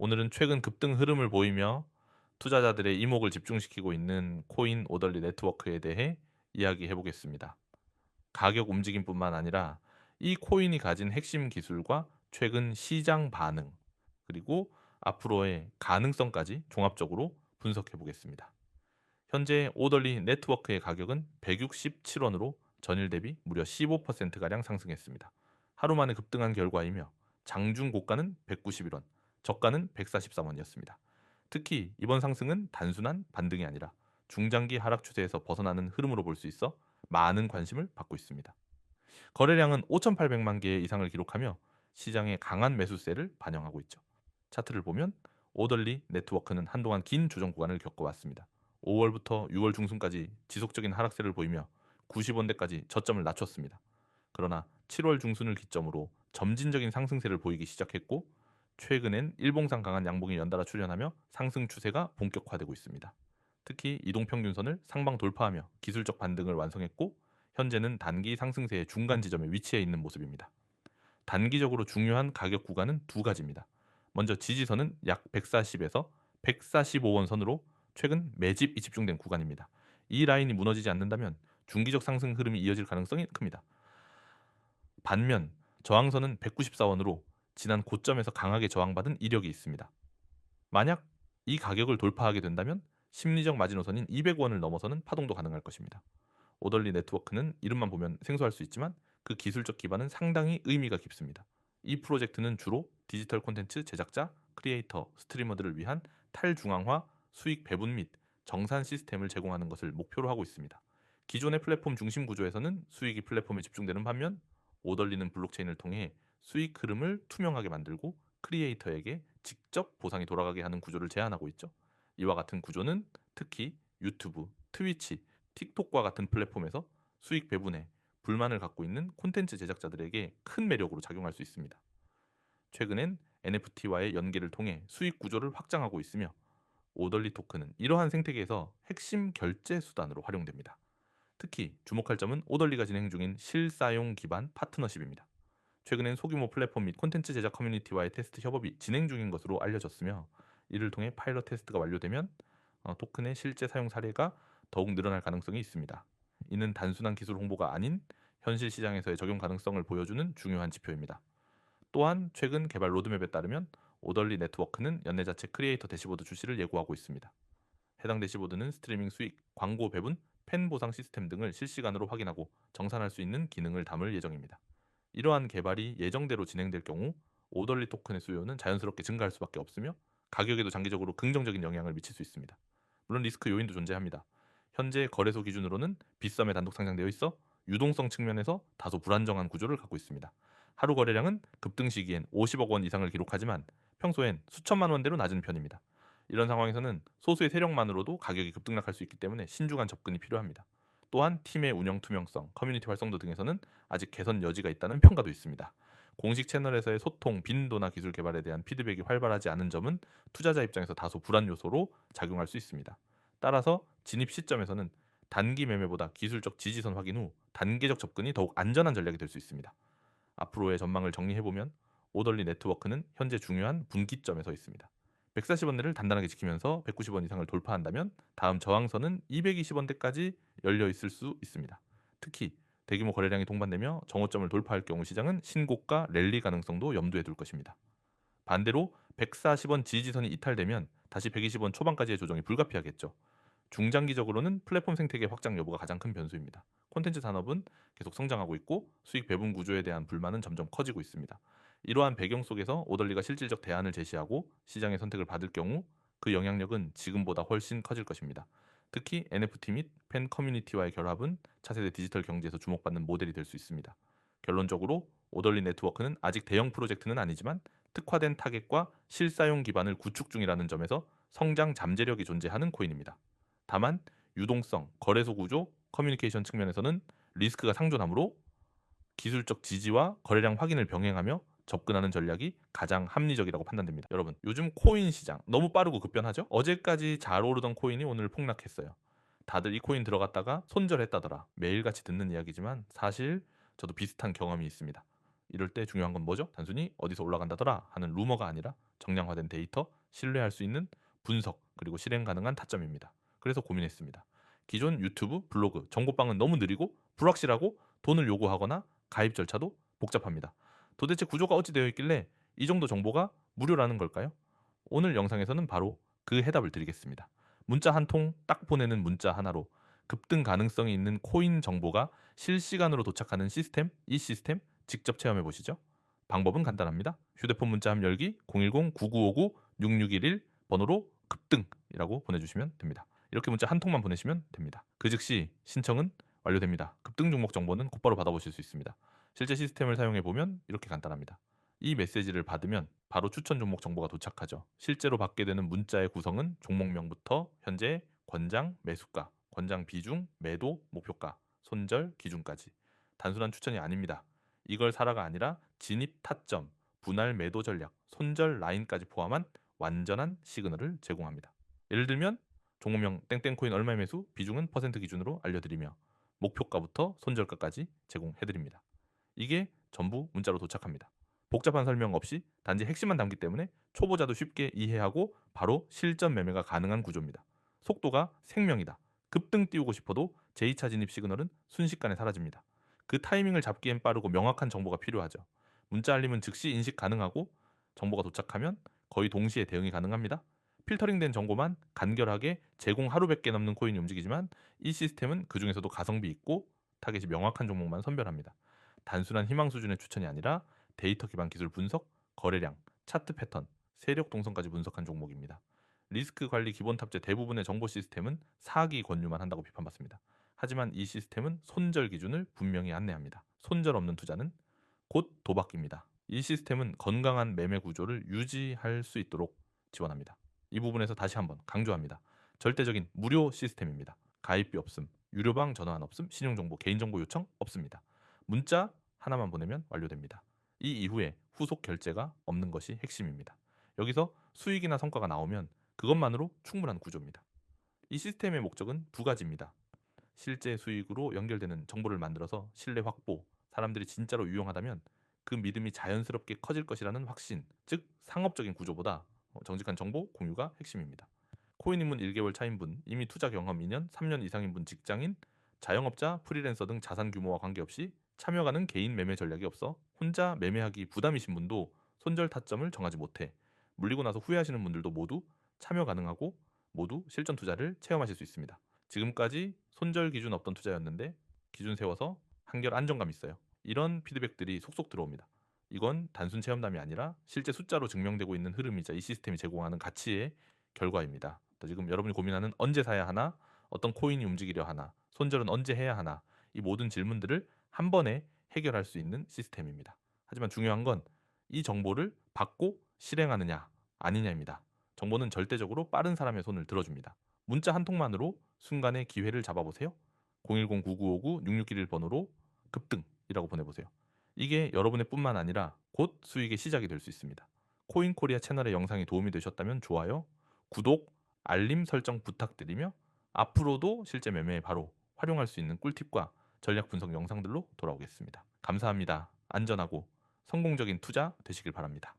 오늘은 최근 급등 흐름을 보이며 투자자들의 이목을 집중시키고 있는 코인 오덜리 네트워크에 대해 이야기해 보겠습니다. 가격 움직임뿐만 아니라 이 코인이 가진 핵심 기술과 최근 시장 반응, 그리고 앞으로의 가능성까지 종합적으로 분석해 보겠습니다. 현재 오덜리 네트워크의 가격은 167원으로 전일 대비 무려 15%가량 상승했습니다. 하루 만에 급등한 결과이며 장중 고가는 191원, 저가는 143원이었습니다. 특히 이번 상승은 단순한 반등이 아니라 중장기 하락 추세에서 벗어나는 흐름으로 볼 수 있어 많은 관심을 받고 있습니다. 거래량은 5,800만 개 이상을 기록하며 시장의 강한 매수세를 반영하고 있죠. 차트를 보면 오덜리 네트워크는 한동안 긴 조정 구간을 겪어왔습니다. 5월부터 6월 중순까지 지속적인 하락세를 보이며 90원대까지 저점을 낮췄습니다. 그러나 7월 중순을 기점으로 점진적인 상승세를 보이기 시작했고 최근엔 일봉상 강한 양봉이 연달아 출현하며 상승 추세가 본격화되고 있습니다. 특히 이동평균선을 상방 돌파하며 기술적 반등을 완성했고 현재는 단기 상승세의 중간 지점에 위치해 있는 모습입니다. 단기적으로 중요한 가격 구간은 두 가지입니다. 먼저 지지선은 약 140에서 145원 선으로 최근 매집이 집중된 구간입니다. 이 라인이 무너지지 않는다면 중기적 상승 흐름이 이어질 가능성이 큽니다. 반면 저항선은 194원으로 지난 고점에서 강하게 저항받은 이력이 있습니다. 만약 이 가격을 돌파하게 된다면 심리적 마지노선인 200원을 넘어서는 파동도 가능할 것입니다. 오덜리 네트워크는 이름만 보면 생소할 수 있지만 그 기술적 기반은 상당히 의미가 깊습니다. 이 프로젝트는 주로 디지털 콘텐츠 제작자, 크리에이터, 스트리머들을 위한 탈중앙화 수익 배분 및 정산 시스템을 제공하는 것을 목표로 하고 있습니다. 기존의 플랫폼 중심 구조에서는 수익이 플랫폼에 집중되는 반면 오덜리는 블록체인을 통해 수익 흐름을 투명하게 만들고 크리에이터에게 직접 보상이 돌아가게 하는 구조를 제안하고 있죠. 이와 같은 구조는 특히 유튜브, 트위치, 틱톡과 같은 플랫폼에서 수익 배분에 불만을 갖고 있는 콘텐츠 제작자들에게 큰 매력으로 작용할 수 있습니다. 최근엔 NFT와의 연계를 통해 수익 구조를 확장하고 있으며 오덜리 토큰은 이러한 생태계에서 핵심 결제 수단으로 활용됩니다. 특히 주목할 점은 오덜리가 진행 중인 실사용 기반 파트너십입니다. 최근엔 소규모 플랫폼 및 콘텐츠 제작 커뮤니티와의 테스트 협업이 진행 중인 것으로 알려졌으며 이를 통해 파일럿 테스트가 완료되면 토큰의 실제 사용 사례가 더욱 늘어날 가능성이 있습니다. 이는 단순한 기술 홍보가 아닌 현실 시장에서의 적용 가능성을 보여주는 중요한 지표입니다. 또한 최근 개발 로드맵에 따르면 오덜리 네트워크는 연내 자체 크리에이터 대시보드 출시를 예고하고 있습니다. 해당 대시보드는 스트리밍 수익, 광고 배분, 팬 보상 시스템 등을 실시간으로 확인하고 정산할 수 있는 기능을 담을 예정입니다. 이러한 개발이 예정대로 진행될 경우 오덜리 토큰의 수요는 자연스럽게 증가할 수밖에 없으며 가격에도 장기적으로 긍정적인 영향을 미칠 수 있습니다. 물론 리스크 요인도 존재합니다. 현재 거래소 기준으로는 빗썸에 단독 상장되어 있어 유동성 측면에서 다소 불안정한 구조를 갖고 있습니다. 하루 거래량은 급등 시기엔 50억 원 이상을 기록하지만 평소엔 수천만 원대로 낮은 편입니다. 이런 상황에서는 소수의 세력만으로도 가격이 급등락할 수 있기 때문에 신중한 접근이 필요합니다. 또한 팀의 운영 투명성, 커뮤니티 활성도 등에서는 아직 개선 여지가 있다는 평가도 있습니다. 공식 채널에서의 소통, 빈도나 기술 개발에 대한 피드백이 활발하지 않은 점은 투자자 입장에서 다소 불안 요소로 작용할 수 있습니다. 따라서 진입 시점에서는 단기 매매보다 기술적 지지선 확인 후 단계적 접근이 더욱 안전한 전략이 될 수 있습니다. 앞으로의 전망을 정리해보면 오덜리 네트워크는 현재 중요한 분기점에 서 있습니다. 140원대를 단단하게 지키면서 190원 이상을 돌파한다면 다음 저항선은 220원대까지 열려 있을 수 있습니다. 특히 대규모 거래량이 동반되며 정오점을 돌파할 경우 시장은 신고가 랠리 가능성도 염두에 둘 것입니다. 반대로 140원 지지선이 이탈되면 다시 120원 초반까지의 조정이 불가피하겠죠. 중장기적으로는 플랫폼 생태계 확장 여부가 가장 큰 변수입니다. 콘텐츠 산업은 계속 성장하고 있고 수익 배분 구조에 대한 불만은 점점 커지고 있습니다. 이러한 배경 속에서 오덜리가 실질적 대안을 제시하고 시장의 선택을 받을 경우 그 영향력은 지금보다 훨씬 커질 것입니다. 특히 NFT 및 팬 커뮤니티와의 결합은 차세대 디지털 경제에서 주목받는 모델이 될 수 있습니다. 결론적으로 오덜리 네트워크는 아직 대형 프로젝트는 아니지만 특화된 타겟과 실사용 기반을 구축 중이라는 점에서 성장 잠재력이 존재하는 코인입니다. 다만 유동성, 거래소 구조, 커뮤니케이션 측면에서는 리스크가 상존하므로 기술적 지지와 거래량 확인을 병행하며 접근하는 전략이 가장 합리적이라고 판단됩니다. 여러분, 요즘 코인 시장 너무 빠르고 급변하죠? 어제까지 잘 오르던 코인이 오늘 폭락했어요. 다들 이 코인 들어갔다가 손절했다더라. 매일같이 듣는 이야기지만 사실 저도 비슷한 경험이 있습니다. 이럴 때 중요한 건 뭐죠? 단순히 어디서 올라간다더라 하는 루머가 아니라 정량화된 데이터, 신뢰할 수 있는 분석, 그리고 실행 가능한 타점입니다. 그래서 고민했습니다. 기존 유튜브, 블로그, 정보방은 너무 느리고 불확실하고 돈을 요구하거나 가입 절차도 복잡합니다. 도대체 구조가 어찌 되어 있길래 이 정도 정보가 무료라는 걸까요? 오늘 영상에서는 바로 그 해답을 드리겠습니다. 문자 한 통 딱 보내는 문자 하나로 급등 가능성이 있는 코인 정보가 실시간으로 도착하는 시스템, 이 시스템 직접 체험해 보시죠. 방법은 간단합니다. 휴대폰 문자 함 열기 010-9959-6611 번호로 급등이라고 보내주시면 됩니다. 이렇게 문자 한 통만 보내시면 됩니다. 그 즉시 신청은 완료됩니다. 급등 종목 정보는 곧바로 받아보실 수 있습니다. 실제 시스템을 사용해 보면 이렇게 간단합니다. 이 메시지를 받으면 바로 추천 종목 정보가 도착하죠. 실제로 받게 되는 문자의 구성은 종목명부터 현재 권장, 매수가, 권장 비중, 매도, 목표가, 손절, 기준까지. 단순한 추천이 아닙니다. 이걸 사라가 아니라 진입 타점, 분할 매도 전략, 손절 라인까지 포함한 완전한 시그널을 제공합니다. 예를 들면 종목명 땡땡코인 얼마의 매수, 비중은 퍼센트 기준으로 알려드리며 목표가부터 손절가까지 제공해드립니다. 이게 전부 문자로 도착합니다. 복잡한 설명 없이 단지 핵심만 담기 때문에 초보자도 쉽게 이해하고 바로 실전 매매가 가능한 구조입니다. 속도가 생명이다. 급등 띄우고 싶어도 제2차 진입 시그널은 순식간에 사라집니다. 그 타이밍을 잡기엔 빠르고 명확한 정보가 필요하죠. 문자 알림은 즉시 인식 가능하고 정보가 도착하면 거의 동시에 대응이 가능합니다. 필터링된 정보만 간결하게 제공 하루밖에 넘는 코인이 움직이지만 이 시스템은 그 중에서도 가성비 있고 타겟이 명확한 종목만 선별합니다. 단순한 희망 수준의 추천이 아니라 데이터 기반 기술 분석, 거래량, 차트 패턴, 세력 동선까지 분석한 종목입니다. 리스크 관리 기본 탑재 대부분의 정보 시스템은 사기 권유만 한다고 비판받습니다. 하지만 이 시스템은 손절 기준을 분명히 안내합니다. 손절 없는 투자는 곧 도박입니다. 이 시스템은 건강한 매매 구조를 유지할 수 있도록 지원합니다. 이 부분에서 다시 한번 강조합니다. 절대적인 무료 시스템입니다. 가입비 없음, 유료방 전화한 없음, 신용정보, 개인정보 요청 없습니다. 문자 하나만 보내면 완료됩니다. 이 이후에 후속 결제가 없는 것이 핵심입니다. 여기서 수익이나 성과가 나오면 그것만으로 충분한 구조입니다. 이 시스템의 목적은 두 가지입니다. 실제 수익으로 연결되는 정보를 만들어서 신뢰 확보, 사람들이 진짜로 유용하다면 그 믿음이 자연스럽게 커질 것이라는 확신, 즉 상업적인 구조보다 정직한 정보 공유가 핵심입니다. 코인 입문 1개월 차인 분, 이미 투자 경험 2년, 3년 이상인 분, 직장인, 자영업자, 프리랜서 등 자산 규모와 관계없이 참여가는 개인 매매 전략이 없어 혼자 매매하기 부담이신 분도 손절 타점을 정하지 못해 물리고 나서 후회하시는 분들도 모두 참여 가능하고 모두 실전 투자를 체험하실 수 있습니다. 지금까지 손절 기준 없던 투자였는데 기준 세워서 한결 안정감 있어요. 이런 피드백들이 속속 들어옵니다. 이건 단순 체험담이 아니라 실제 숫자로 증명되고 있는 흐름이자 이 시스템이 제공하는 가치의 결과입니다. 지금 여러분이 고민하는 언제 사야 하나, 어떤 코인이 움직이려 하나, 손절은 언제 해야 하나, 이 모든 질문들을 한 번에 해결할 수 있는 시스템입니다. 하지만 중요한 건 이 정보를 받고 실행하느냐 아니냐입니다. 정보는 절대적으로 빠른 사람의 손을 들어줍니다. 문자 한 통만으로 순간의 기회를 잡아보세요. 010-9959-6611 번호로 급등이라고 보내보세요. 이게 여러분의 뿐만 아니라 곧 수익의 시작이 될 수 있습니다. 코인코리아 채널의 영상이 도움이 되셨다면 좋아요, 구독, 알림 설정 부탁드리며 앞으로도 실제 매매에 바로 활용할 수 있는 꿀팁과 전략 분석 영상들로 돌아오겠습니다. 감사합니다. 안전하고 성공적인 투자 되시길 바랍니다.